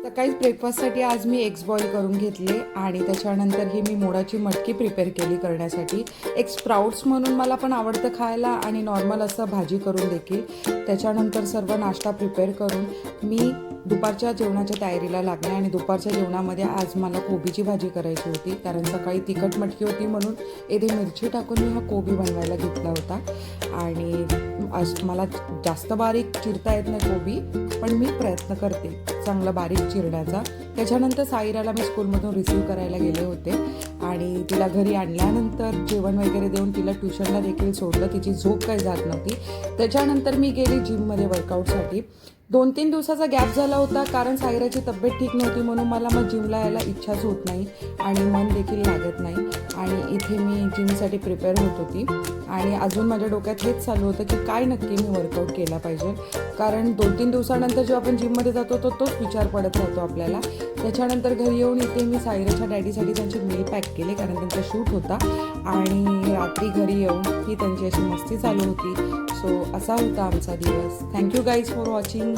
सकाळी ब्रेकफास्टसाठी आज मी eggs boil करून घेतले आणि त्याच्यानंतर ही मी मोडाची मटकी प्रिपेअर केली करण्यासाठी. एक स्प्राउट्स म्हणून मला पण आवडतं खायला आणि नॉर्मल असं भाजी करून देखील. त्याच्यानंतर सर्व नाश्ता प्रिपेअर करून मी दुपारच्या जेवणाच्या तयारीला लागले आणि दुपारच्या जेवणामध्ये आज मला कोबीची भाजी करायची होती, कारण सकाळी तिखट मटकी होती म्हणून येथे मिरची टाकून मी हा कोबी बनवायला घेतला होता. आणि मला जास्त बारीक चिरता येत नाही कोबी, पण मी प्रयत्न करते चांगलं बारीक चिरण्याचा. त्याच्यानंतर साईराला मी स्कूलमधून रिसीव्ह करायला गेले होते आणि तिला घरी आणल्यानंतर जेवण वगैरे देऊन तिला ट्युशनला देखील सोडलं. तिची झोप काही जात नव्हती. त्याच्यानंतर मी गेली जिममध्ये वर्कआउटसाठी. 2-3 दिवसाचा गॅप झाला होता, कारण साईराची तब्येत ठीक नव्हती म्हणून मला मग जिमला यायला इच्छाच होत नाही आणि मन देखील लागत नाही. आणि इथे मी जिमसाठी प्रिपेअर होत होती आणि अजून माझ्या डोक्यात हेच चालू होतं की काय नक्की मी वर्कआउट केला पाहिजे, कारण 2-3 दिवसानंतर जेव्हा आपण जिममध्ये जातो तोच विचार पडत राहतो आपल्याला. त्याच्यानंतर घरी येऊन इथे मी साईराच्या डॅडीसाठी त्यांचे मील पॅक केले, कारण त्यांचा शूट होता. आणि रात्री घरी येऊन ही त्यांची अशी मस्ती चालू होती. सो असा होता आमचा दिवस. Thank you guys for watching.